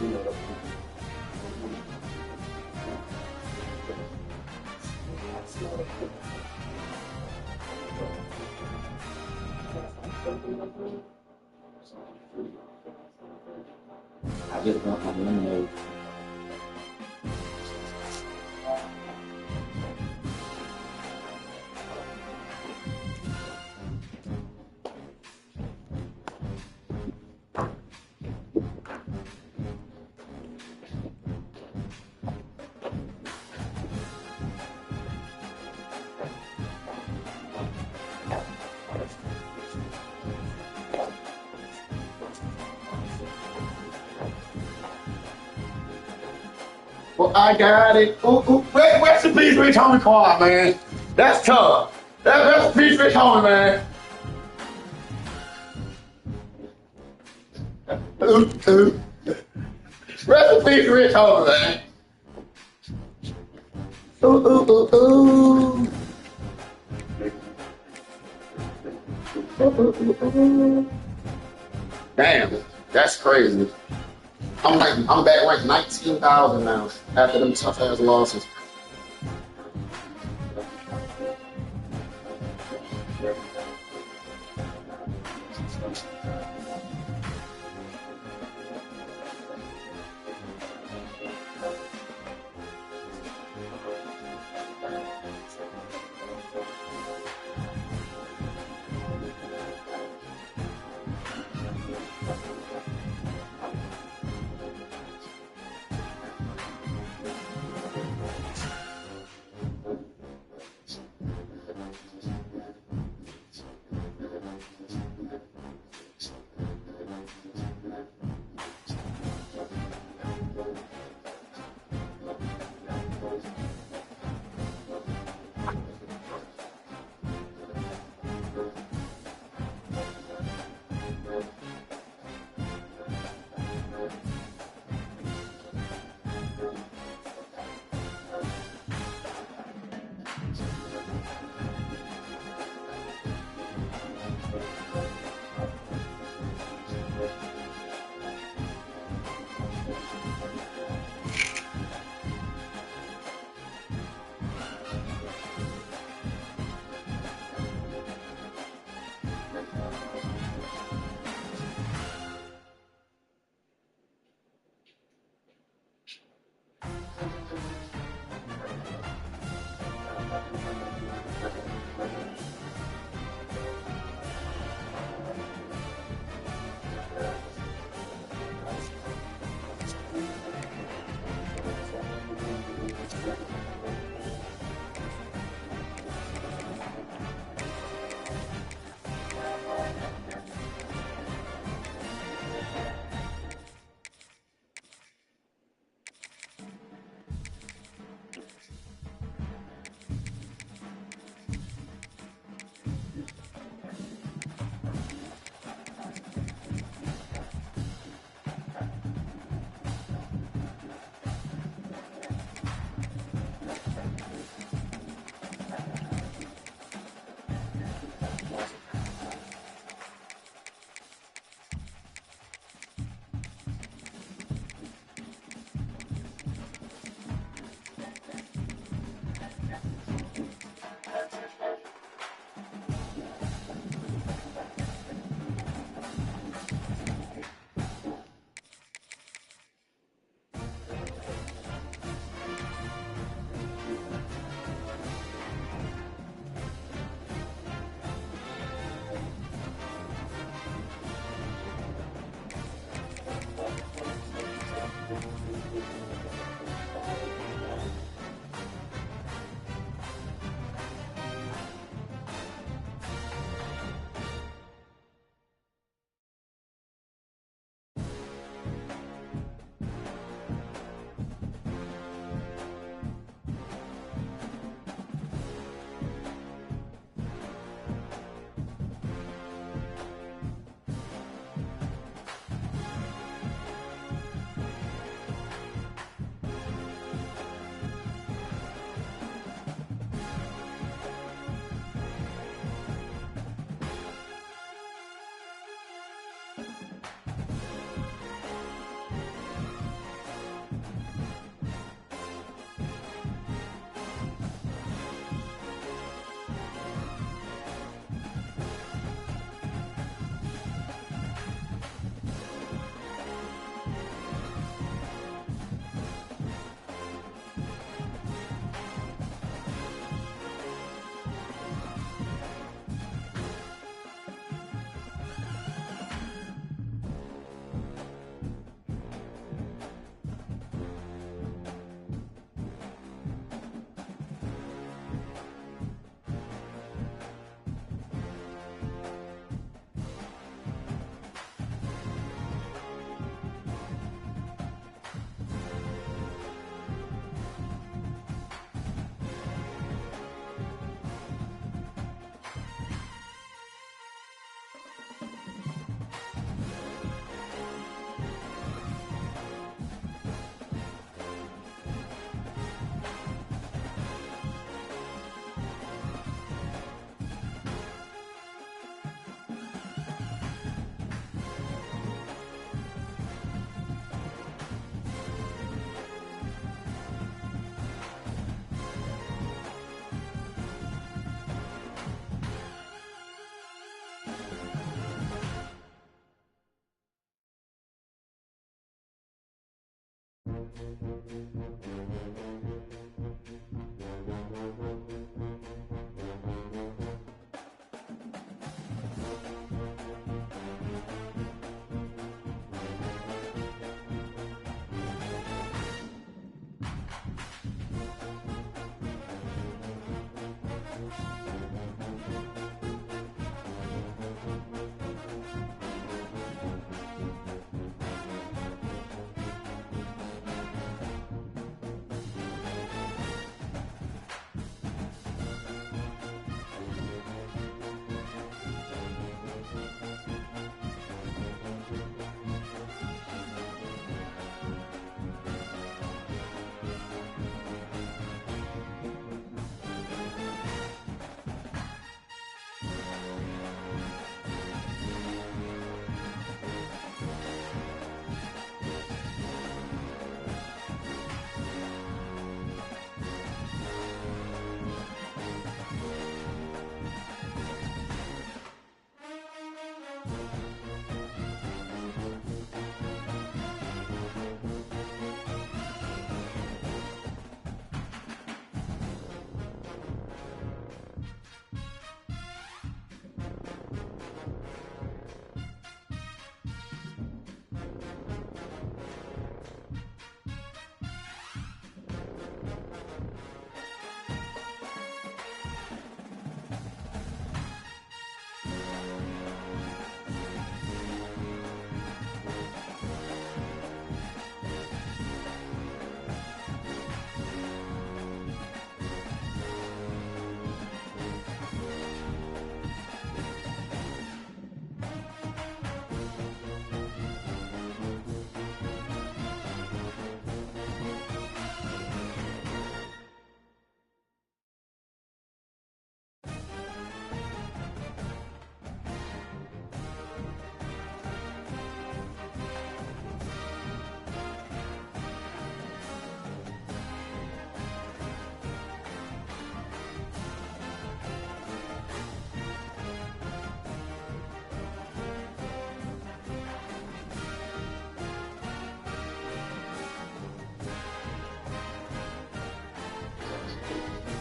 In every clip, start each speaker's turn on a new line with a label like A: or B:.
A: I just want my lemonade.
B: Well, I got it. Ooh. Rest in peace, Rich Homie Quad, man. That's tough. That rest in peace, Rich Homie, man. Ooh. Rest in peace, Rich Homie, man. Ooh. Damn, that's crazy. I'm back ranked 19,000 now after them tough ass losses.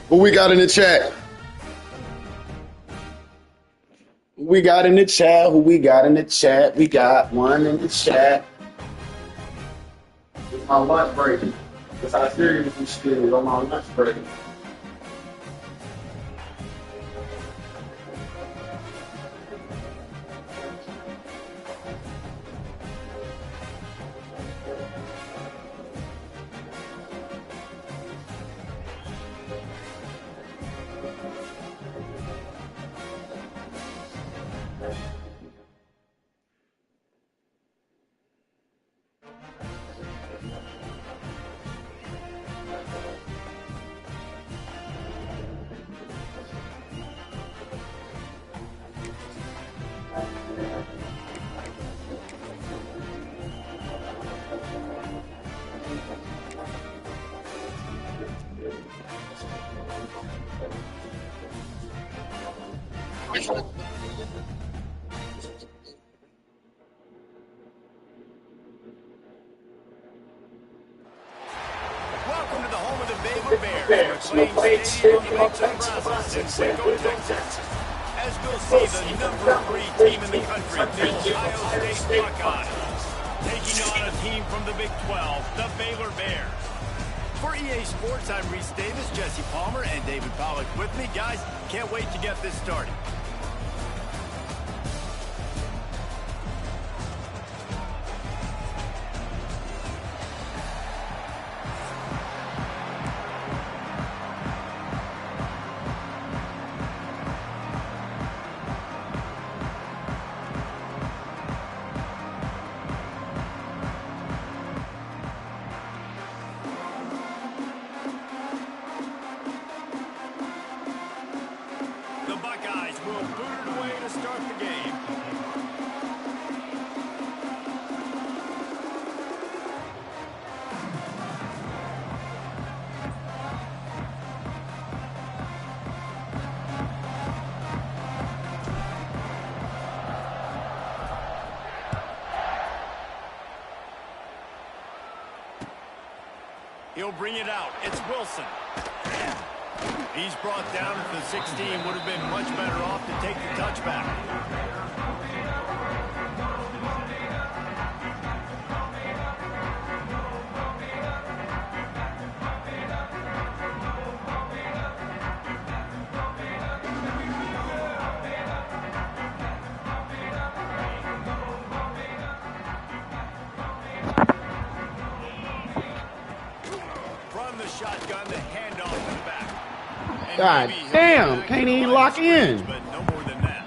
B: Who we got in the chat? Who we got in the chat? Who we got in the chat? We got one in the chat. It's my lunch break. Because I seriously still on my lunch break.
C: Welcome to the home of the Baylor Bears, McLean Stadium on the banks of Brazos in Waco, Texas. As we'll see, the number 3 team in the country, the Ohio State Buckeyes, taking on a team from the Big 12, the Baylor Bears. For EA Sports, I'm Reese Davis, Jesse Palmer, and David Pollack with me. Guys, can't wait to get this started. He'll bring it out. It's Wilson. He's brought down at the 16. Would have been much better off to take the touchback. From the shotgun, the handoff to the back. And
B: God damn, can't even lock in.
C: But no more than that.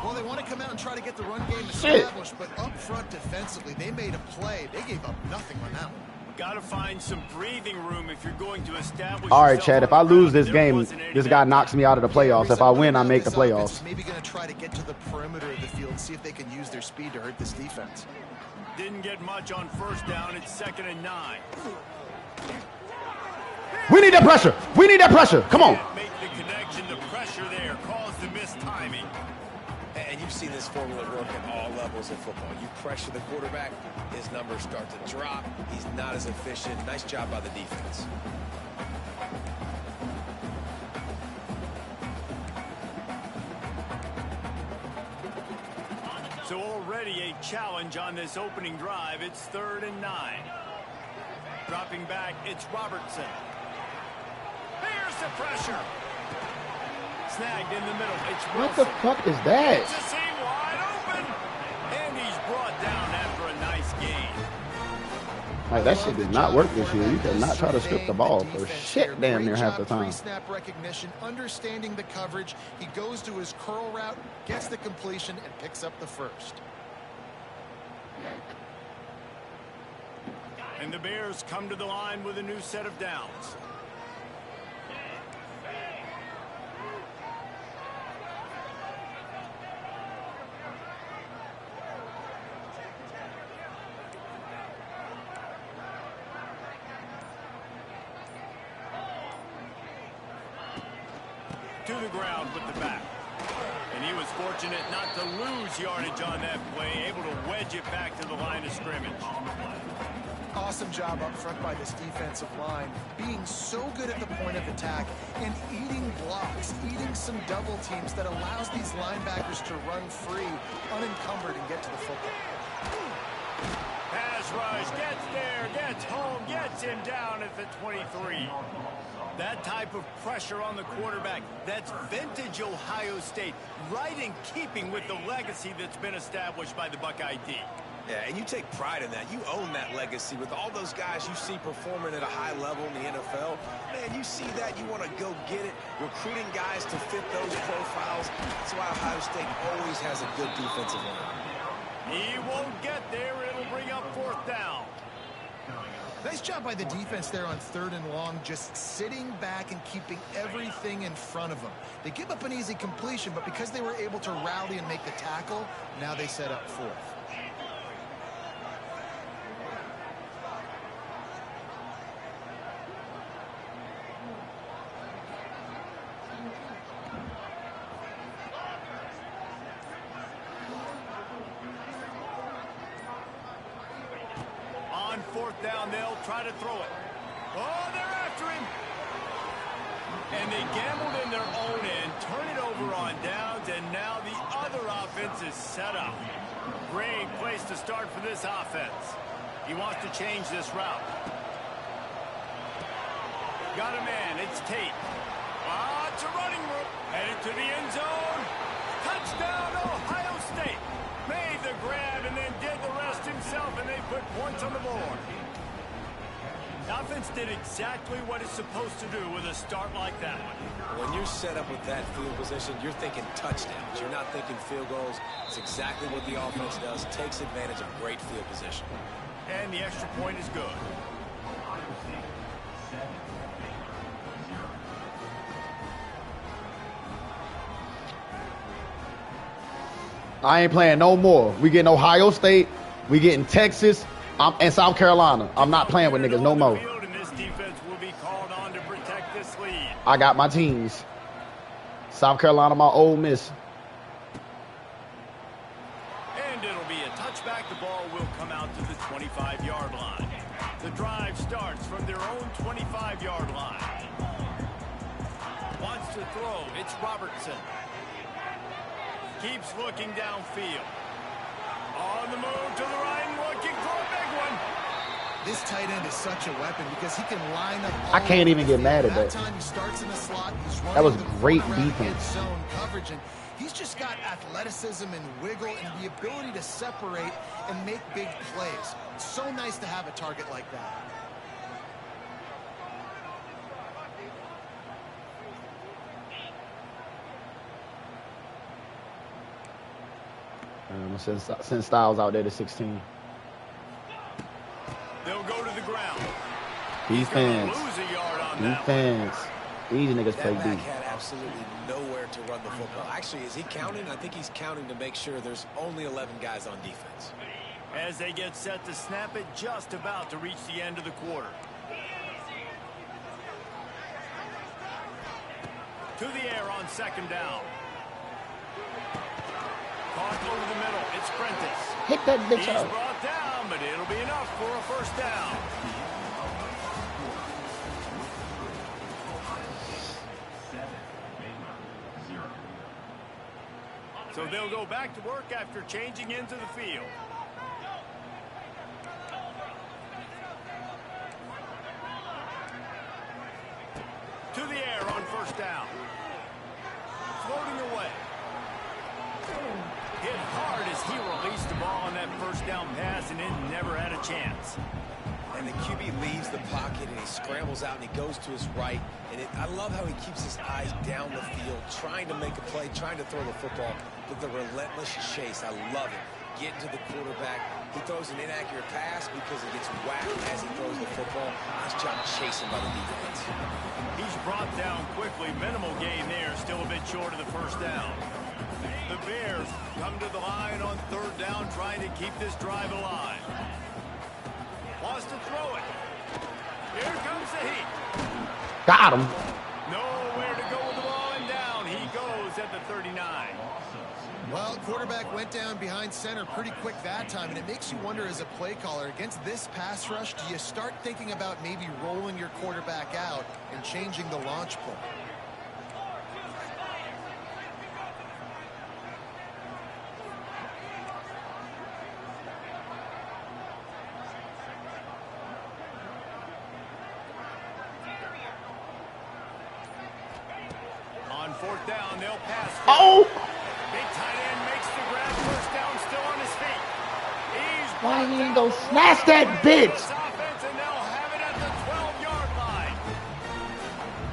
D: Well, they want to come out and try to get the run game established, but up front defensively, they made a play. They gave up nothing on that one.
C: Got to find some breathing room if you're going to establish.
B: All right,
C: yourself
B: Chad,
C: on
B: if I
C: the
B: lose
C: ground.
B: this
C: There
B: game,
C: wasn't any
B: this
C: of
B: guy
C: that.
B: knocks me out of the playoffs. If I win, I make the playoffs.
D: Maybe going to try to get to the perimeter of the field, see if they can use their speed to hurt this defense.
C: Didn't get much on first down. It's 2nd and 9.
B: We need that pressure. We need that pressure. Come on.
C: Can't make the connection. The pressure there caused the missed timing.
E: And you've seen this formula work at all levels of football. You pressure the quarterback, his numbers start to drop. He's not as efficient. Nice job by the defense.
C: So already a challenge on this opening drive. It's 3rd and 9. Dropping back, it's Robertson. Here's the pressure. Snagged in the middle. It's Wilson.
B: What the fuck is that?
C: It's a seam wide open. And he's brought down after a nice gain.
B: Like, that shit did not work this year. You cannot try to strip the ball for shit damn near half the time.
D: Pre-snap recognition, understanding the coverage. He goes to his curl route, gets the completion, and picks up the first.
C: And the Bears come to the line with a new set of downs. To the ground with the back. And he was fortunate not to lose yardage on that play, able to wedge it back to the line of scrimmage.
D: Awesome job up front by this defensive line, being so good at the point of attack and eating blocks, eating some double teams that allows these linebackers to run free, unencumbered, and get to the football.
C: Pass rush, gets there, gets home, gets him down at the 23. That type of pressure on the quarterback, that's vintage Ohio State, right in keeping with the legacy that's been established by the Buckeye D.
E: Yeah, and you take pride in that. You own that legacy with all those guys you see performing at a high level in the NFL. Man, you see that, you want to go get it, recruiting guys to fit those profiles. That's why Ohio State always has a good defensive line.
C: He won't get there. It'll bring up 4th down.
D: Nice job by the defense there on 3rd and long, just sitting back and keeping everything in front of them. They give up an easy completion, but because they were able to rally and make the tackle, now they set up 4th.
C: On 4th down, they'll try to throw it. Oh, they're after him. And they gambled in their own end, turn it over on downs, and now the other offense is set up. Great place to start for this offense. He wants to change this route. Got a man, it's Tate. Ah, it's a running route. Headed to the end zone. Touchdown, Ohio State. Made the grab and then did the rest himself, and they put points on the board. The offense did exactly what it's supposed to do with a start like that one.
E: When you're set up with that field position, you're thinking touchdowns. You're not thinking field goals. It's exactly what the offense does. Takes advantage of great field position.
C: And the extra point is good.
B: I ain't playing no more. We getting Ohio State. We getting Texas and South Carolina. I'm not playing with niggas no more. I got my teams. South Carolina, my Ole Miss.
C: And it'll be a touchback. The ball will come out to the 25-yard line. The drive starts from their own 25-yard line. Wants to throw. It's Robertson. Keeps looking downfield. On the move to the right, looking for a big one.
D: This tight end is such a weapon because he can line up.
F: I can't even get mad at that.
D: Time he starts in the slot, he's
F: That was
D: running the
F: great
D: quarterback
F: defense.
D: zone coverage, and he's just got athleticism and wiggle and the ability to separate and make big plays. It's so nice to have a target like that.
F: Send Styles out there to 16.
C: They'll go to the ground.
F: Defense.
C: Lose a yard on that.
F: Defense. These niggas play
E: That back
F: deep.
E: had absolutely nowhere to run the football. Actually, is he counting? I think he's counting to make sure there's only 11 guys on defense.
C: As they get set to snap it, just about to reach the end of the quarter. To the air on second down. Caught over the middle. It's Prentice.
F: Hit that bitch
C: He's
F: out.
C: brought down, but it'll be enough for a first down. So they'll go back to work after changing into the field. To the air on first down. Floating away. Hit hard as he released the ball on that first down pass, and it never had a chance.
E: And the QB leaves the pocket, and he scrambles out, and he goes to his right. And I love how he keeps his eyes down the field, trying to make a play, trying to throw the football, but the relentless chase, I love it. Getting to the quarterback. He throws an inaccurate pass because he gets whacked as he throws the football. Nice job chasing by the defense.
C: He's brought down quickly. Minimal gain there, still a bit short of the first down. The Bears come to the line on third down, trying to keep this drive alive. Wants to throw it. Here comes the heat.
F: Got him.
C: Nowhere to go with the ball, and down he goes at the 39.
D: Well, quarterback went down behind center pretty quick that time, and it makes you wonder as a play caller, against this pass rush, do you start thinking about maybe rolling your quarterback out and changing the launch point?
C: On fourth down, they'll pass.
F: Oh!
C: Big tight end makes the grab. First down, still on his feet. He's
F: Why he didn't go snatch that bitch?
C: offense, and they'll have it at the 12-yard line.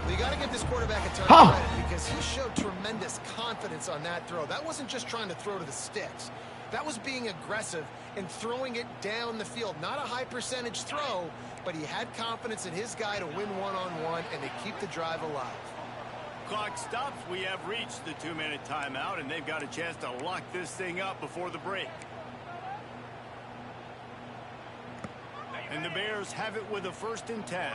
D: Well, you got to give this quarterback a ton
F: Huh.
D: of credit because he showed tremendous confidence on that throw. That wasn't just trying to throw to the sticks. That was being aggressive and throwing it down the field. Not a high percentage throw, but he had confidence in his guy to win one-on-one and to keep the drive alive.
C: Clock stops. We have reached the 2-minute timeout, and they've got a chance to lock this thing up before the break. And the Bears have it with a 1st and 10.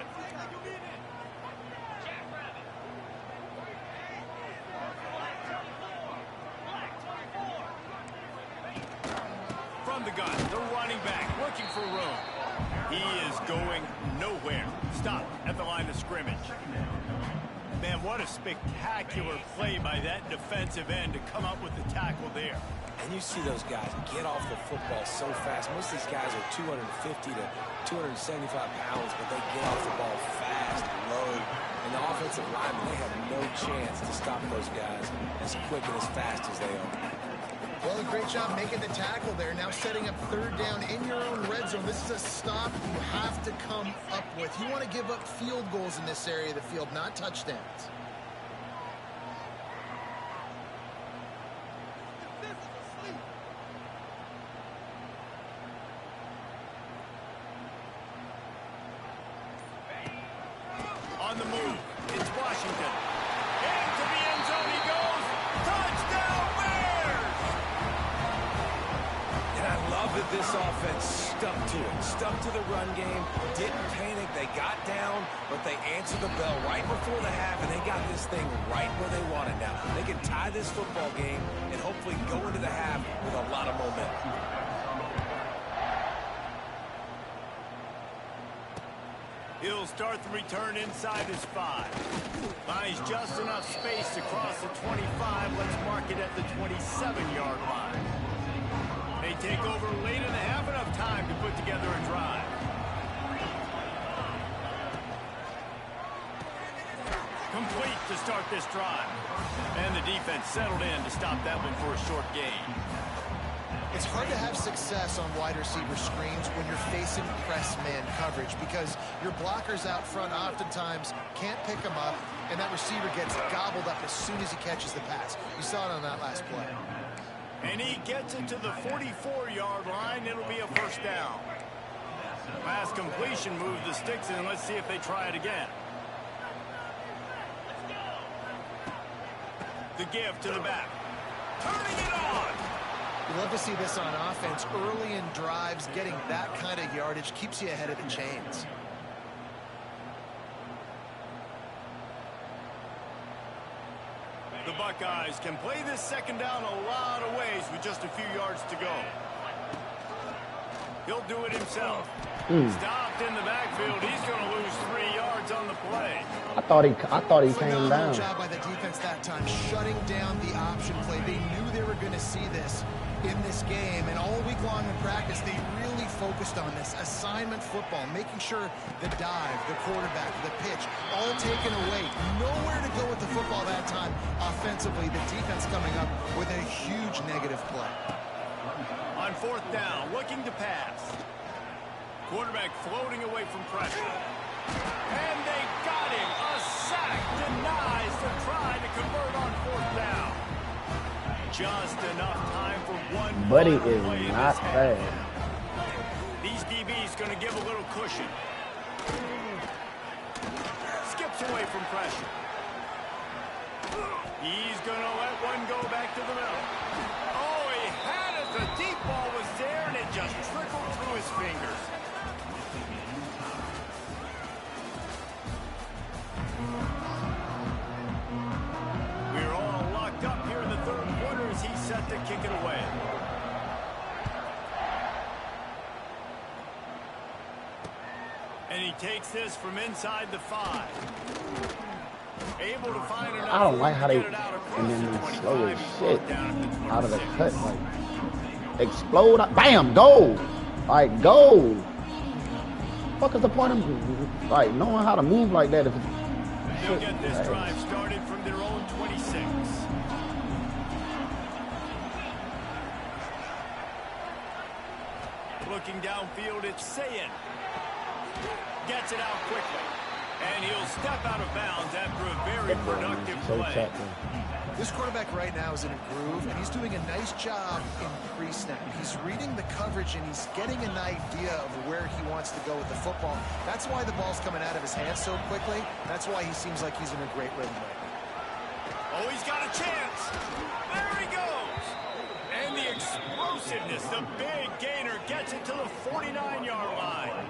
C: From the gun, the running back looking for room. He is going nowhere. Stop at the line of scrimmage. Man, what a spectacular play by that defensive end to come up with the tackle there.
E: And you see those guys get off the football so fast. Most of these guys are 250 to 275 pounds, but they get off the ball fast, low. And the offensive linemen, they have no chance to stop those guys as quick and as fast as they are.
D: Well, a great job making the tackle there. Now setting up third down in your own red zone. This is a stop you have to come up with. You want to give up field goals in this area of the field, not touchdowns.
C: On the move, it's Washington. Into the end zone he goes. Touchdown Bears!
E: And I love that this offense stuck to it. Stuck to the run game. Didn't panic. They got down, but they answered the bell right before the half, and they got this thing right where they want it now. They can tie this football game and hopefully go into the half with a lot of momentum.
C: He'll start the return inside his 5. Finds just enough space to cross the 25. Let's mark it at the 27-yard line. They take over late in the half, enough time to put together a drive. Complete to start this drive. And the defense settled in to stop that one for a short gain.
D: It's hard to have success on wide receiver screens when you're facing press man coverage because your blockers out front oftentimes can't pick them up, and that receiver gets gobbled up as soon as he catches the pass. You saw it on that last play.
C: And he gets it to the 44-yard line. It'll be a first down. Pass completion moves the sticks in. Let's see if they try it again. The give to the back. Turning it on.
D: You love to see this on offense. Early in drives, getting that kind of yardage keeps you ahead of the chains.
C: The Buckeyes can play this second down a lot of ways with just a few yards to go. He'll do it himself. Stopped in the backfield. He's going to lose 3 yards on the play.
F: I thought he came down.
D: Job by the defense that time, shutting down the option play. They knew they were going to see this in this game, and all week long in practice, they really focused on this. Assignment football, making sure the dive, the quarterback, the pitch, all taken away. Nowhere to go with the football that time. Offensively, the defense coming up with a huge negative play.
C: On fourth down, looking to pass. Quarterback floating away from pressure. And they got him. A sack denies the try to convert on fourth down. Just enough time for one.
F: Buddy is not bad.
C: These DBs going to give a little cushion. Skips away from pressure. He's going to let one go back to the middle. Oh, he had it. The deep ball was there, and it just trickled through his fingers. We're all locked up here in the third quarter as he's set to kick it away. And he takes this from inside the 5. Able to find enough.
F: I don't like how they
C: and
F: then slow as shit out of the cut, like explode. Bam, go, like go. What is the point of like knowing how to move like that? If
C: they'll get this drive started from their own 26. Looking downfield, it's Sayin. Gets it out quickly. And he'll step out of bounds after a very productive play.
D: This quarterback right now is in a groove, and he's doing a nice job in pre-snap. He's reading the coverage, and he's getting an idea of where he wants to go with the football. That's why the ball's coming out of his hands so quickly. That's why he seems like he's in a great rhythm right now.
C: Oh, he's got a chance. There he goes. And the explosiveness, the big gainer gets it to the 49-yard line.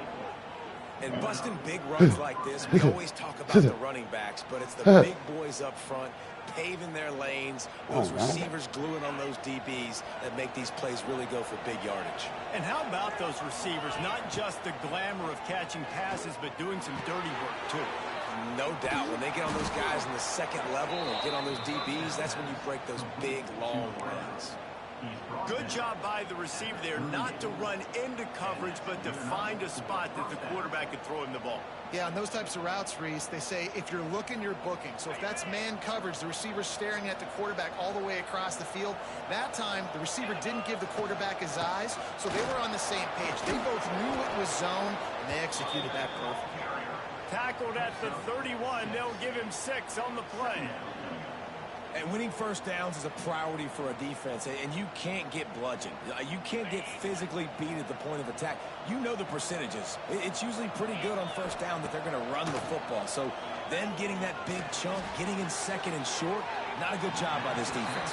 E: And busting big runs like this, we always talk about the running backs, but it's the big boys up front paving their lanes, those receivers gluing on those DBs that make these plays really go for big yardage.
C: And how about those receivers? Not just the glamour of catching passes, but doing some dirty work, too.
E: No doubt. When they get on those guys in the second level and get on those DBs, that's when you break those big, long runs.
C: Good job by the receiver there not to run into coverage, but to find a spot that the quarterback could throw him the ball.
D: Yeah, on those types of routes, Reese, they say if you're looking, you're booking. So if that's man coverage, the receiver's staring at the quarterback all the way across the field. That time, the receiver didn't give the quarterback his eyes, so they were on the same page. They both knew it was zone, and they executed that perfectly.
C: Tackled at the 31. They'll give him 6 on the play.
E: And winning first downs is a priority for a defense, and you can't get bludgeoned. You can't get physically beat at the point of attack. You know the percentages. It's usually pretty good on first down that they're going to run the football. So then getting that big chunk, getting in second and short, not a good job by this defense.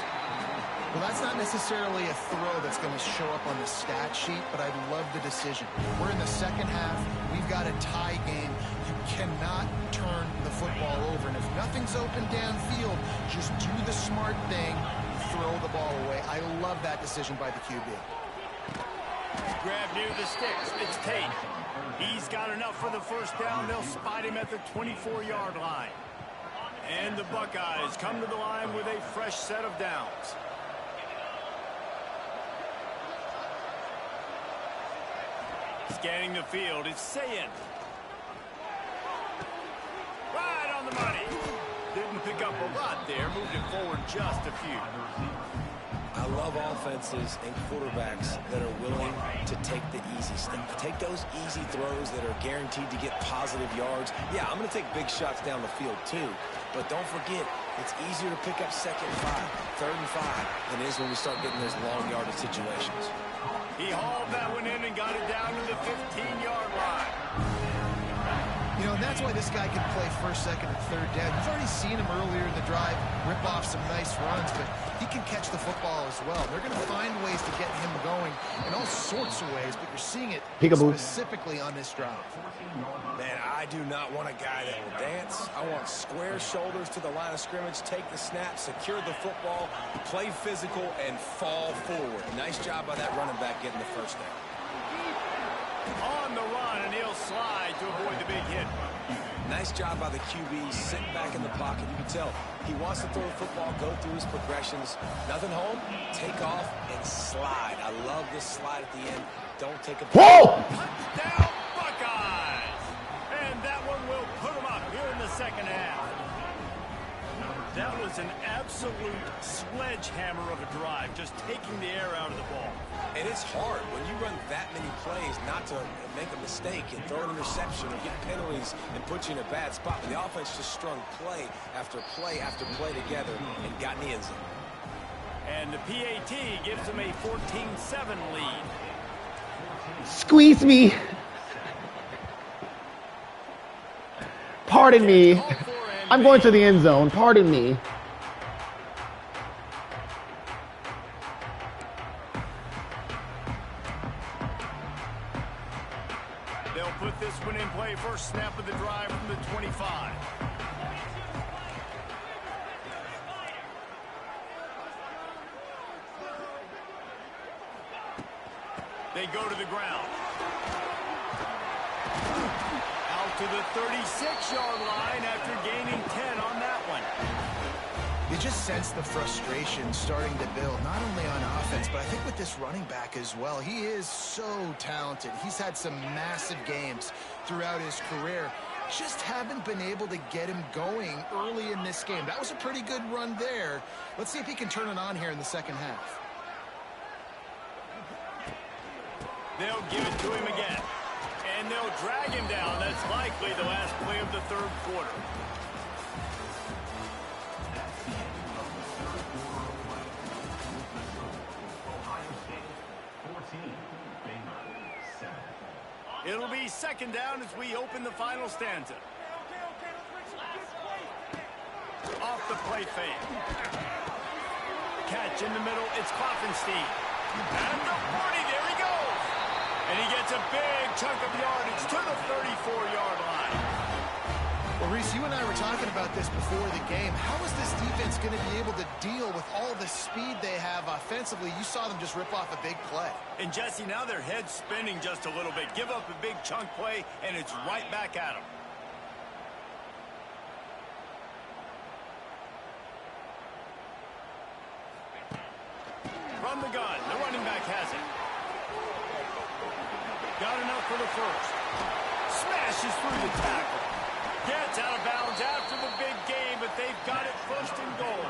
D: Well, that's not necessarily a throw that's going to show up on the stat sheet, but I love the decision. We're in the second half. We've got a tie game. You cannot turn the football over. And if nothing's open downfield, just do the smart thing, throw the ball away. I love that decision by the QB.
C: Grab near the sticks. It's Tate. He's got enough for the first down. They'll spot him at the 24-yard line. And the Buckeyes come to the line with a fresh set of downs. Scanning the field, it's Sayin. Right on the money. Didn't pick up a lot there. Moved it forward just a few.
E: I love offenses and quarterbacks that are willing to take the easy stuff. Take those easy throws that are guaranteed to get positive yards. Yeah, I'm going to take big shots down the field too. But don't forget, it's easier to pick up 2nd and 5, 3rd and 5 than it is when we start getting those long yardage situations.
C: He hauled that one in and got it down to the 15-yard line.
D: You know, and that's why this guy can play 1st, 2nd, and 3rd down. You've already seen him earlier in the drive rip off some nice runs, but he can catch the football as well. They're going to find ways to get him going in all sorts of ways, but you're seeing it specifically on this drive.
E: Man, I do not want a guy that will dance. I want square shoulders to the line of scrimmage, take the snap, secure the football, play physical, and fall forward. Nice job by that running back getting the first down.
C: On the run, and he'll slide to avoid the big hit.
E: Nice job by the QB, sitting back in the pocket. You can tell he wants to throw the football, go through his progressions. Nothing home, take off, and slide. I love this slide at the end. Don't take a...
F: Whoa!
C: Touchdown, Buckeyes! And that one will put them up here in the second half. That was an absolute sledgehammer of a drive, just taking the air out of the ball.
E: And it's hard when you run that many plays not to make a mistake and throw an interception or get penalties and put you in a bad spot. But the offense just strung play after play after play together and got in the end zone.
C: And the PAT gives them a 14-7 lead.
F: Squeeze me. Pardon me. I'm going to the end zone. Pardon me.
C: They'll put this one in play. First snap of the drive from the 25. They go to the ground. Out to the 36-yard line after gaining 10 on that one.
D: You just sense the frustration starting to build, not only on offense, but I think with this running back as well. He is so talented. He's had some massive games throughout his career. Just haven't been able to get him going early in this game. That was a pretty good run there. Let's see if he can turn it on here in the second half.
C: They'll give it to him again. And they'll drag him down. That's likely the last play of the third quarter. It'll be second down as we open the final stanza. Off the play fake. Catch in the middle. It's Klopfenstein. At the 40, there he goes. And he gets a big chunk of yardage to the 34-yard line.
D: Well, Reese, you and I were talking about this before the game. How is this defense going to be able to deal with all the speed they have offensively? You saw them just rip off a big play.
C: And, Jesse, now their head's spinning just a little bit. Give up a big chunk play, and it's right back at them. From the gun, the running back has it. Got enough for the first. Smashes through the tackle. Gets out of bounds after the big game, but they've got it first and goal.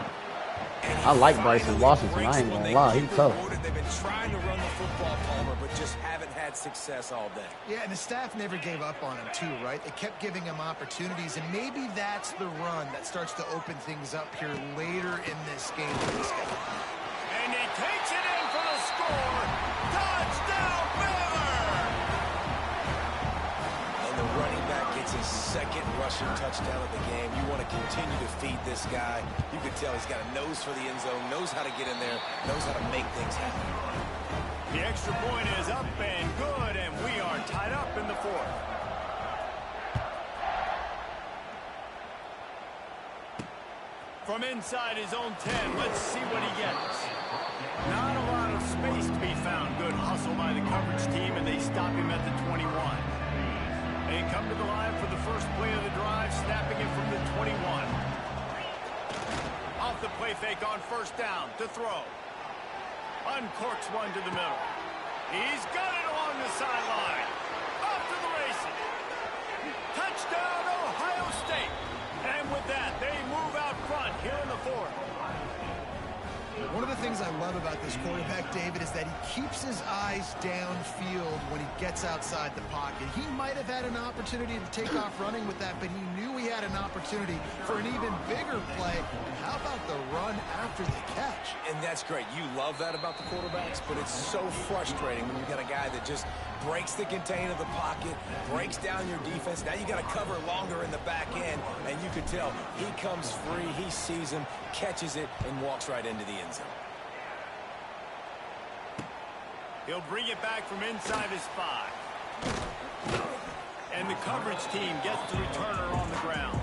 F: I like Bryson Washington. I ain't gonna lie, he's tough.
E: They've been trying to run the football, Palmer, but just haven't had success all day.
D: Yeah, and the staff never gave up on him too, right? They kept giving him opportunities, and maybe that's the run that starts to open things up here later in this game for this guy.
C: And he takes it in for the score. Touchdown, Baylor!
E: And the running back gets his second rushing touchdown of the game. You want to continue to feed this guy. You can tell he's got a nose for the end zone, knows how to get in there, knows how to make things happen.
C: The extra point is up and good, and we are tied up in the fourth. From inside his own 10, let's see what he gets. Not a lot of space to be found. Good hustle by the coverage team, and they stop him at the 21. They come to the line for the first play of the drive, snapping it from the 21. Off the play fake on first down to throw. Uncorks one to the middle. He's got it along the sideline. Off to the races. Touchdown, Ohio State. And with that, they move out front here in the fourth.
D: One of the things I love about this quarterback, David, is that he keeps his eyes downfield when he gets outside the pocket. He might have had an opportunity to take off running with that, but he knew he had an opportunity for an even bigger play. And how about the run after the catch?
E: And that's great. You love that about the quarterbacks, but it's so frustrating when you got a guy that just breaks the contain of the pocket, breaks down your defense. Now you got to cover longer in the back end, and you could tell he comes free, he sees him, catches it, and walks right into the end zone.
C: He'll bring it back from inside his 5. And the coverage team gets the returner on the ground.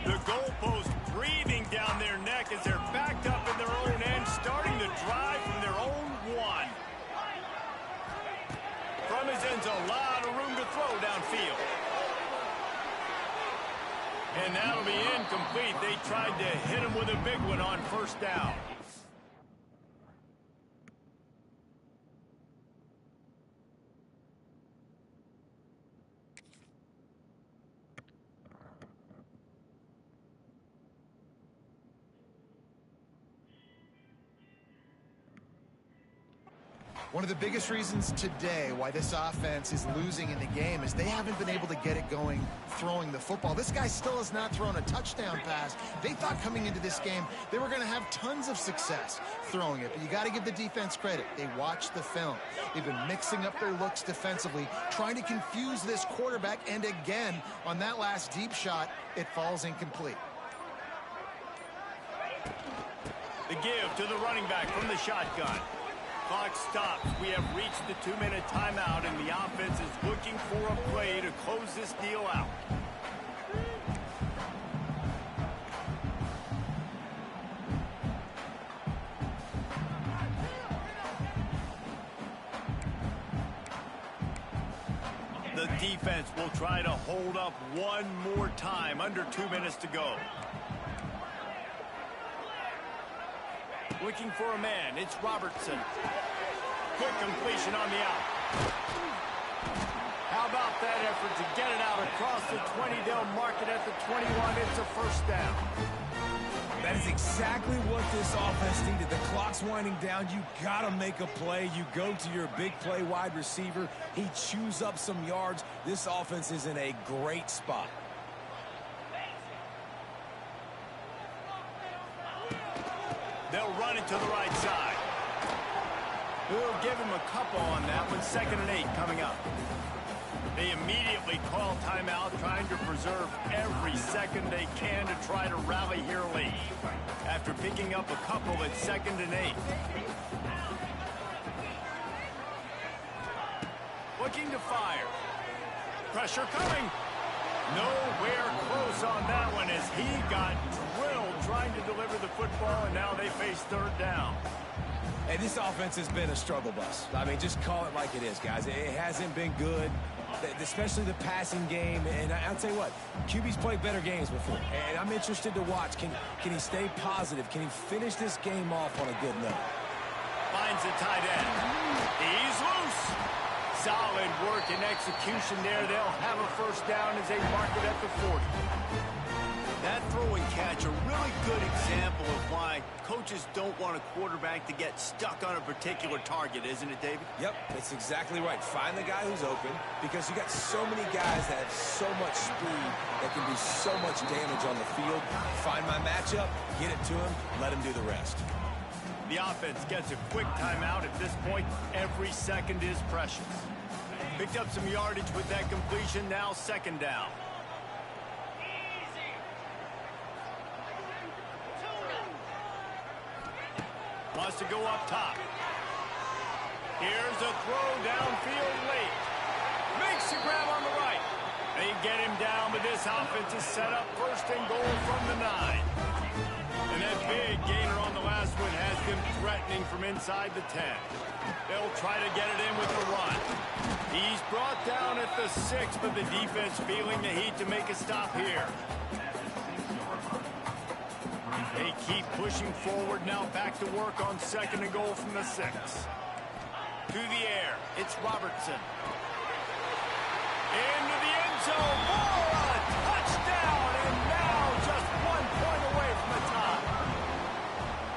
C: The goalpost breathing down their neck as they're backed up in their own end, starting the drive from their own 1. From his end zone, a lot of room to throw downfield. And that'll be incomplete. They tried to hit him with a big one on first down.
D: One of the biggest reasons today why this offense is losing in the game is they haven't been able to get it going throwing the football. This guy still has not thrown a touchdown pass. They thought coming into this game they were going to have tons of success throwing it, but you got to give the defense credit. They watched the film. They've been mixing up their looks defensively, trying to confuse this quarterback, and again, on that last deep shot, it falls incomplete.
C: The give to the running back from the shotgun. Clock stops. We have reached the 2-minute timeout, and the offense is looking for a play to close this deal out. The defense will try to hold up one more time. Under 2 minutes to go. Looking for a man. It's Robertson. Quick completion on the out. How about that effort to get it out across the 20? They'll mark it at the 21. It's a first down.
E: That is exactly what this offense needed. The clock's winding down. You got to make a play. You go to your big play wide receiver. He chews up some yards. This offense is in a great spot.
C: They'll run it to the right side. We'll give him a couple on that one. 2nd and 8 coming up. They immediately call timeout, trying to preserve every second they can to try to rally here late. After picking up a couple at 2nd and 8. Looking to fire. Pressure coming. Nowhere close on that one as he got drilled trying to deliver the football, and now they face 3rd down.
E: Hey, this offense has been a struggle bus. I mean, just call it like it is, guys. It hasn't been good, especially the passing game. And I'll tell you what, QB's played better games before, and I'm interested to watch. Can he stay positive? Can he finish this game off on a good note?
C: Finds a tight end. He's loose. Solid work and execution there. They'll have a first down as they mark it at the 40. That throw and catch, a really good example of why coaches don't want a quarterback to get stuck on a particular target, isn't it, David?
E: Yep, that's exactly right. Find the guy who's open, because you got so many guys that have so much speed that can do so much damage on the field. Find my matchup, get it to him, let him do the rest.
C: The offense gets a quick timeout. At this point, every second is precious. Picked up some yardage with that completion. Now 2nd down. Wants to go up top. Here's a throw downfield late. Makes the grab on the right. They get him down, but this offense is set up first and goal from the 9. And that big gainer on the last one has them threatening from inside the 10. They'll try to get it in with a run. He's brought down at the 6, but the defense feeling the heat to make a stop here. They keep pushing forward now, back to work on second and goal from the 6. To the air, it's Robertson. Into the end zone for a touchdown, and now just 1 point away from the tie.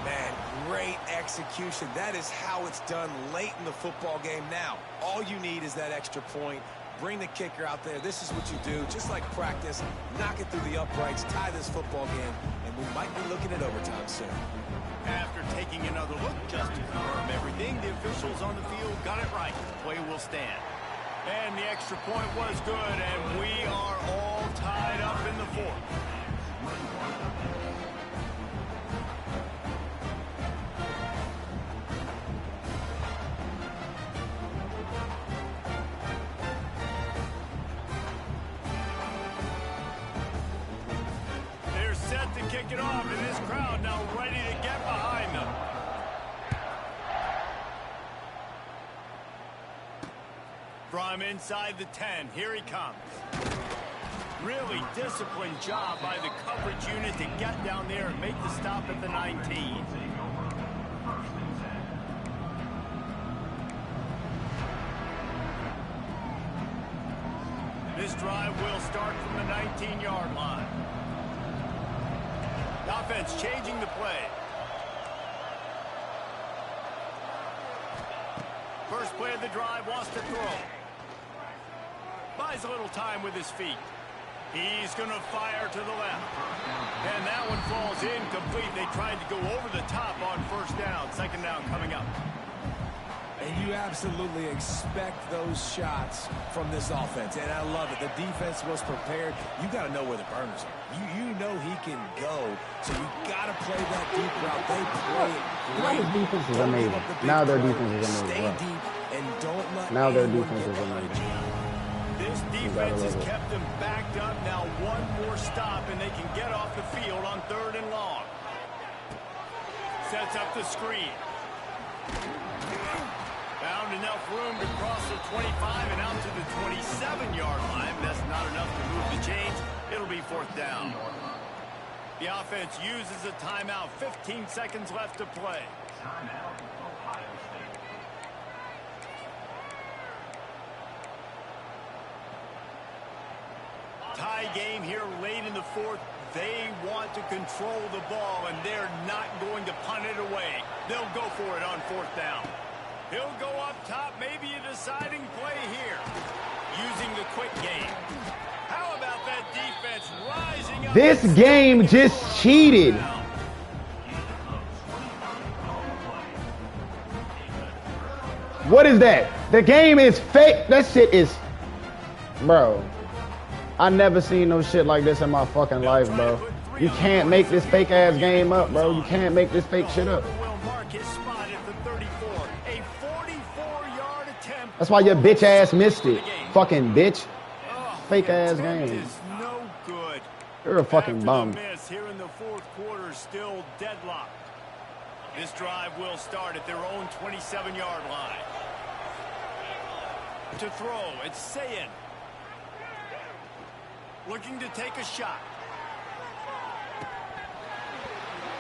E: Man, great execution. That is how it's done late in the football game now. All you need is that extra point. Bring the kicker out there. This is what you do. Just like practice, knock it through the uprights, tie this football game, and we might be looking at overtime soon.
C: After taking another look just to confirm everything, the officials on the field got it right. Play will stand. And the extra point was good, and we are all tied up in the 4th. They're set to kick it off, and this crowd now ready to get behind them. From inside the 10, here he comes. Really disciplined job by the coverage unit to get down there and make the stop at the 19. This drive will start from the 19-yard line. The offense changing the play. First play of the drive, wants to throw. Buys a little time with his feet. He's going to fire to the left. And that one falls incomplete. They tried to go over the top on first down. Second down coming up.
E: And you absolutely expect those shots from this offense. And I love it. The defense was prepared. You got to know where the burners are. You know he can go. So you got to play that deep route. They play it great.
F: Their defense is amazing. Now their defense is amazing.
E: Stay deep and don't let
F: now their
E: anyone
F: defense
E: get
F: is
E: behind
F: amazing.
E: you.
C: This defense has kept them backed up. Now one more stop, and they can get off the field on 3rd and long. Sets up the screen. Found enough room to cross the 25 and out to the 27-yard line. That's not enough to move the chains. It'll be 4th down. The offense uses a timeout. 15 seconds left to play. Tie game here late in the 4th. They want to control the ball, and they're not going to punt it away. They'll go for it on 4th down. He'll go up top, maybe a deciding play here. Using the quick game. How about that defense rising up?
F: This game just cheated. What is that? The game is fake. That shit is... Bro. I never seen no shit like this in my fucking life, bro. You can't make this fake ass game up, bro. You can't make this fake shit up. That's why your bitch ass missed it. Fucking bitch. Fake ass game. You're a fucking bum.
C: Here in the 4th quarter, still deadlocked. This drive will start at their own 27-yard line. To throw, it's Sayin. Looking to take a shot.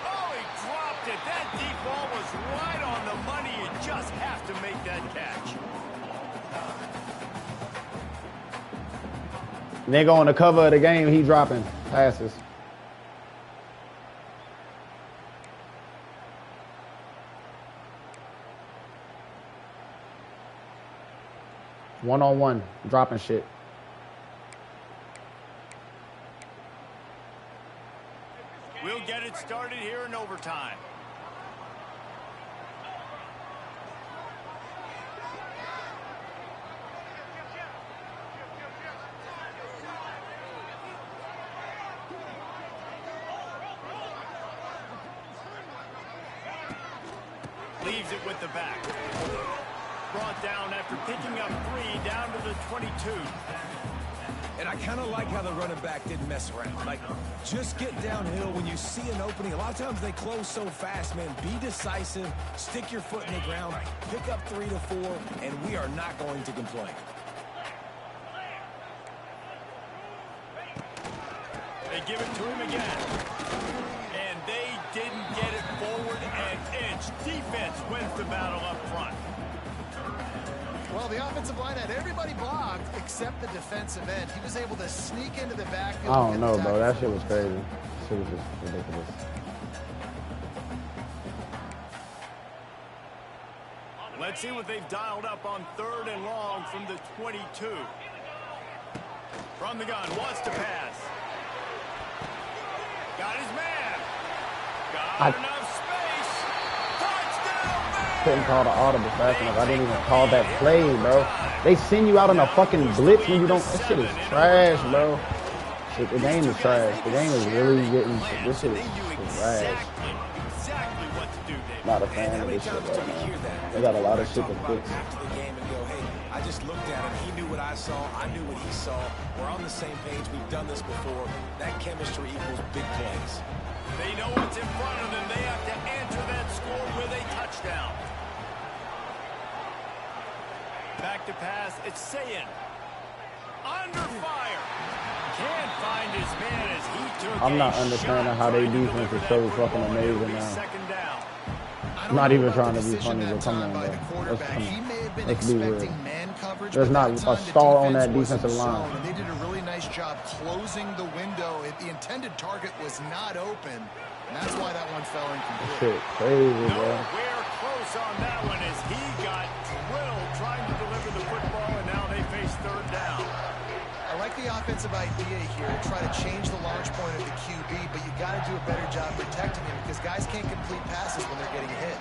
C: Oh, he dropped it. That deep ball was right on the money. You just have to make that catch.
F: Nigga on the cover of the game, he dropping passes. One-on-one, dropping shit.
C: We'll get it started here in overtime. Leaves it with the back. Brought down after picking up 3 down to the 22.
E: And I kind of like how the running back didn't mess around. Like, just get downhill when you see an opening. A lot of times they close so fast, man. Be decisive, stick your foot in the ground, pick up 3 to 4, and we are not going to complain.
C: They give it to him again. And they didn't get it forward an inch. Defense wins the battle up front.
D: Well, the offensive line had everybody blocked except the defensive end. He was able to sneak into the backfield.
F: I don't know, bro. That shit was crazy. Shit was just ridiculous.
C: Let's see what they've dialed up on 3rd and long from the 22. From the gun, wants to pass. Got his man. Got enough space. Touchdown, man!
F: Couldn't call the audible fast enough. I didn't even call that play, bro. They send you out on a fucking blitz when you don't. That shit is trash, bro. Shit, the game is trash. The game is really getting. This shit is trash.
C: Exactly what to do, Dave.
F: Not a fan of this shit right now. They got a lot of shit to fix.
E: I just looked at him. He knew what I saw. I knew what he saw. We're on the same page. We've done this before. That chemistry equals big plays.
C: They know what's in front of them. They have to answer that score with a touchdown. Back to pass. It's Sayin. Under fire. Can't find his man as he took
F: I'm not understanding how they defense is so fucking amazing now.
C: Second down.
F: I'm not even trying to be funny, but come on, bro. Let's be real. There's not a star on that defensive line.
D: And they did a really nice job closing the window. The intended target was not open, and that's why that one fell incomplete.
F: Shit, crazy, bro.
C: Nowhere close on that one as he got drilled trying to deliver the football, and now they face 3rd down.
D: I like the offensive idea here to try to change the launch point of the QB, but you got to do a better job protecting him because guys can't complete passes when they're getting hit.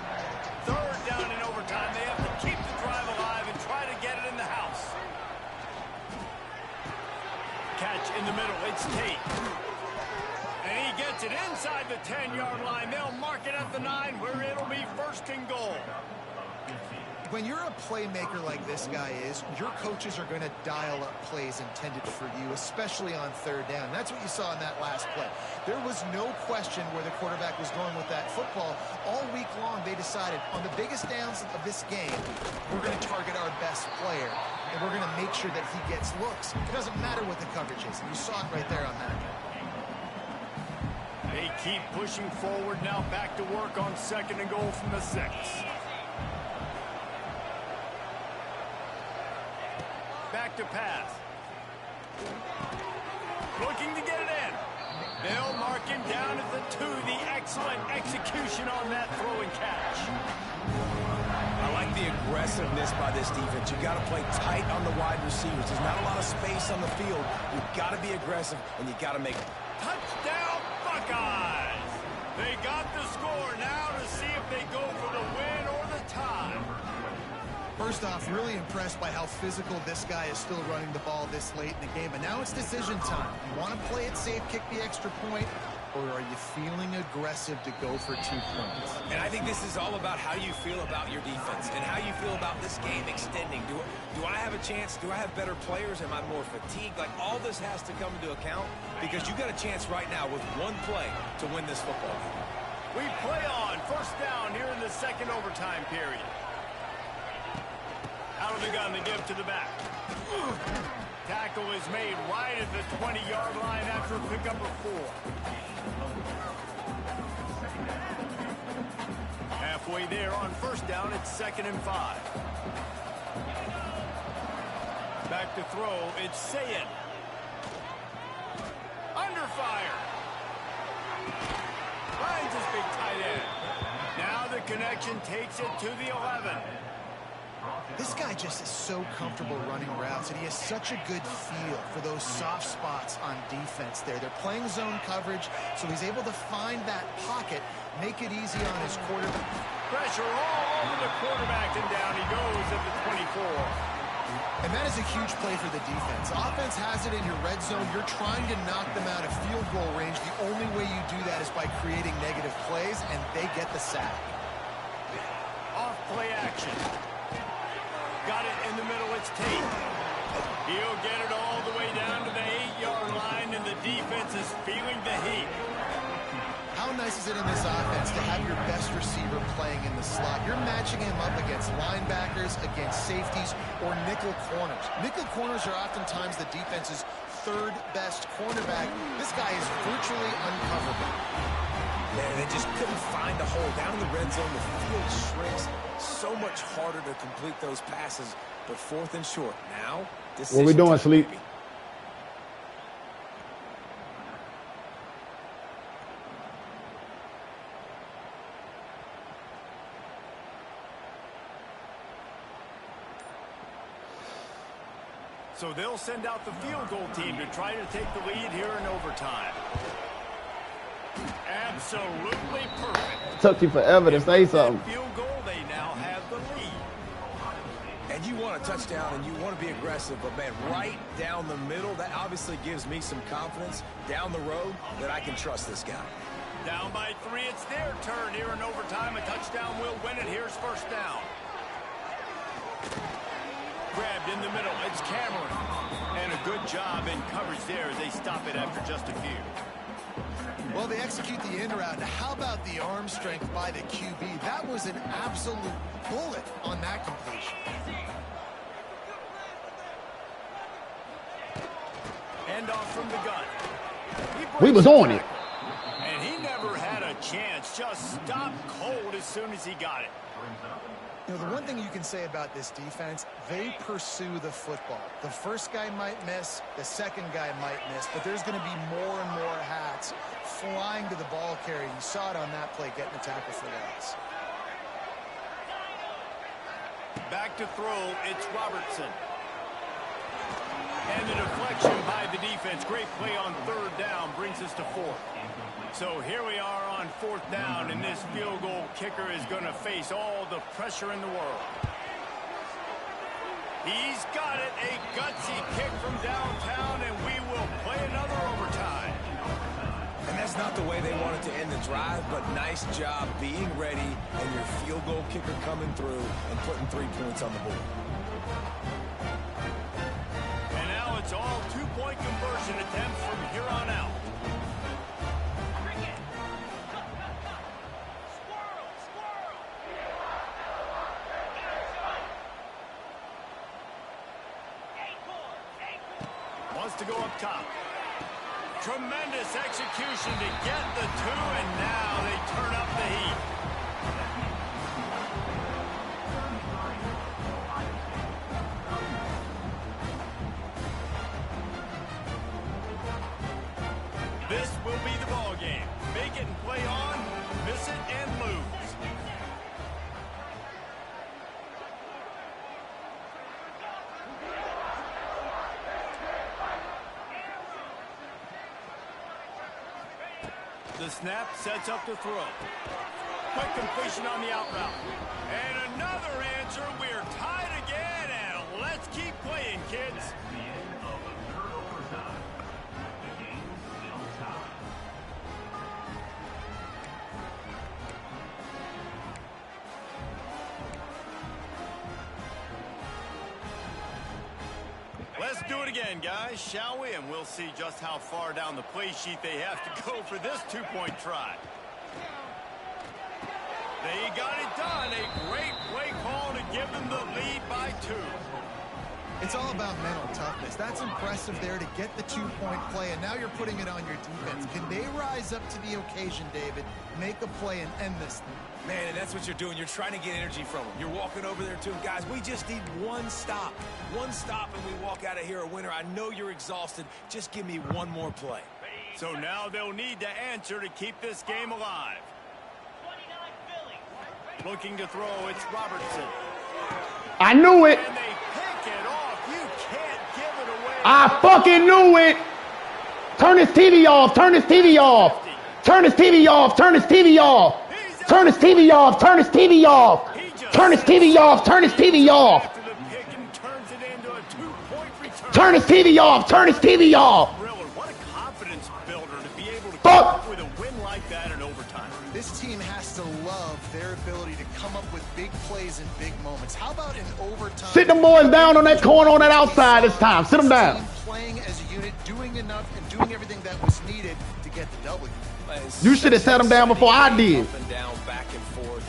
C: 3rd down in overtime. They have to keep the drive alive and try to get it in the house. Catch in the middle. It's Tate. And he gets it inside the 10-yard line. They'll mark it at the 9 where it'll be 1st and goal.
D: When you're a playmaker like this guy is, your coaches are going to dial up plays intended for you, especially on 3rd down. That's what you saw in that last play. There was no question where the quarterback was going with that football. All week long, they decided on the biggest downs of this game, we're going to target our best player, and we're going to make sure that he gets looks. It doesn't matter what the coverage is, and you saw it right there on that.
C: They keep pushing forward now, back to work on 2nd and goal from the 6. Back to pass. Looking to get it in. They'll mark him down at the 2. The excellent execution on that throw and catch.
E: I like the aggressiveness by this defense. You got to play tight on the wide receivers. There's not a lot of space on the field. You've got to be aggressive, and you got to make it.
C: Touchdown, Buckeyes! They got the score now to see if they go for the win or the tie.
D: First off, really impressed by how physical this guy is still running the ball this late in the game. But now it's decision time. You want to play it safe, kick the extra point, or are you feeling aggressive to go for 2 points?
E: And I think this is all about how you feel about your defense and how you feel about this game extending. Do I have a chance? Do I have better players? Am I more fatigued? Like, all this has to come into account because you got a chance right now with 1 play to win this football game.
C: We play on 1st down here in the 2nd overtime period. Out of the gun, they give to the back. Tackle is made right at the 20-yard line after pickup of 4. Halfway there on 1st down, it's 2nd and 5. Back to throw, it's Sayin. Under fire. Finds his big tight end. Now the connection takes it to the 11.
D: This guy just is so comfortable running routes, and he has such a good feel for those soft spots on defense there. They're playing zone coverage, so he's able to find that pocket, make it easy on his quarterback.
C: Pressure all over the quarterback, and down he goes at the 24.
D: And that is a huge play for the defense. Offense has it in your red zone. You're trying to knock them out of field goal range. The only way you do that is by creating negative plays, and they get the sack.
C: Off play action. Got it in the middle, it's Tate. He'll get it all the way down to the 8-yard line, and the defense is feeling the heat.
D: How nice is it in this offense to have your best receiver playing in the slot? You're matching him up against linebackers, against safeties, or nickel corners. Nickel corners are oftentimes the defense's third best cornerback. This guy is virtually uncoverable.
E: Man, they just couldn't find a hole. Down in the red zone, the field shrinks. So much harder to complete those passes, but 4th and short. Now,
F: what we doing, Sleep?
E: Baby.
C: So they'll send out the field goal team to try to take the lead here in overtime. Absolutely perfect.
F: Took you forever to say something.
C: Field goal, they now have the lead.
E: And you want a touchdown and you want to be aggressive, but man, right down the middle, that obviously gives me some confidence down the road that I can trust this guy.
C: Down by 3, it's their turn here in overtime. A touchdown will win it. Here's first down. Grabbed in the middle, it's Cameron. And a good job in coverage there as they stop it after just a few.
D: Well, they execute the in route. How about the arm strength by the QB? That was an absolute bullet on that completion.
C: End off from the gun.
F: We was on it.
C: And he never had a chance. Just stopped cold as soon as he got it.
D: You know, the one thing you can say about this defense, they pursue the football. The first guy might miss, the second guy might miss, but there's going to be more and more hats flying to the ball carrier. You saw it on that play, getting a tackle for loss.
C: Back to throw, it's Robertson. And the deflection by the defense. Great play on 3rd down brings us to 4th. So here we are on 4th down, and this field goal kicker is going to face all the pressure in the world. He's got it, a gutsy kick from downtown, and we will play another overtime.
E: And that's not the way they wanted to end the drive, but nice job being ready and your field goal kicker coming through and putting 3 points on the board.
C: And now it's all 2-point conversion attempts from here on out. Wants to go up top. Tremendous execution to get the 2, and now they turn up the heat. This will be the ball game. Make it and play on, miss it and lose. The snap sets up the throw. Quick completion on the out route. And another answer. We're tied again, and let's keep playing, kids. Let's do it again, guys, shall we? And we'll see just how far down the play sheet they have to go for this 2-point try. They got it done. A great play call to give them the lead by 2.
D: It's all about mental toughness. That's impressive there to get the 2-point play, and now you're putting it on your defense. Can they rise up to the occasion, David, make a play and end this thing?
E: Man, and that's what you're doing. You're trying to get energy from them. You're walking over there to them. Guys, we just need one stop. One stop and we walk out of here a winner. I know you're exhausted. Just give me one more play.
C: So now they'll need to answer to keep this game alive. Looking to throw, it's Robertson.
F: I knew it.
C: And they pick it off. You can't give it away.
F: I fucking knew it. Turn his TV off. Turn his TV off. Turn his TV off. Turn his TV off. Turn his TV off. Turn his TV off. Turn his TV off. Turn his TV off. Turn his TV off. Turn his TV off.
C: What a confidence builder to be able to
F: Fuck.
C: come up with a win like that in overtime.
D: This team has to love their ability to come up with big plays in big moments. How about in overtime?
F: Sit them boys down on that corner on that outside this time. Sit them down.
D: Playing as a unit, doing enough and doing everything that was needed to get the W.
F: You should have sat them down before I did.
E: Up and down, back and forth.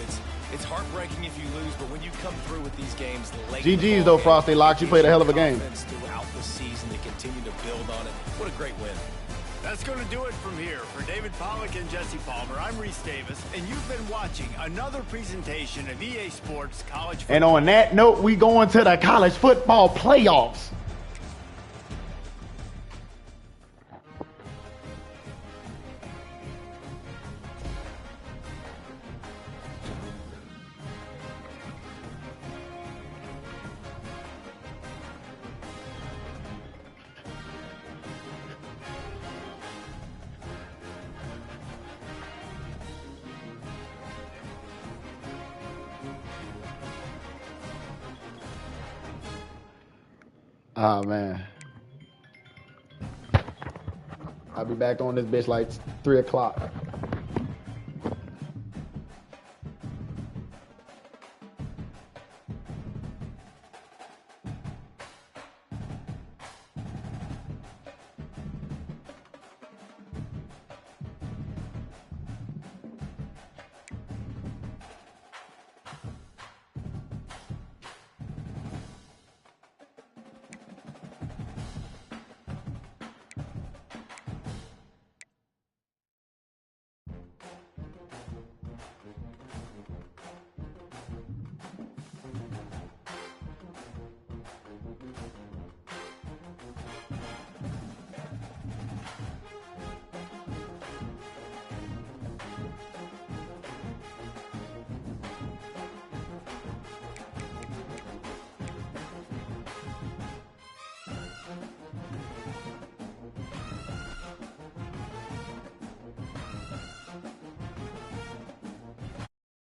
E: It's heartbreaking if you lose, but when you come through with these games late,
F: GG's though, Frosty Locks. You played a hell of a game.
E: Throughout the season to continue to build on it. What a great win.
C: That's going to do it from here. For David Pollack and Jesse Palmer, I'm Reese Davis, and you've been watching another presentation of EA Sports College Football.
F: And on that note, we going to the college football playoffs. Oh, man. I'll be back on this bitch like 3 o'clock.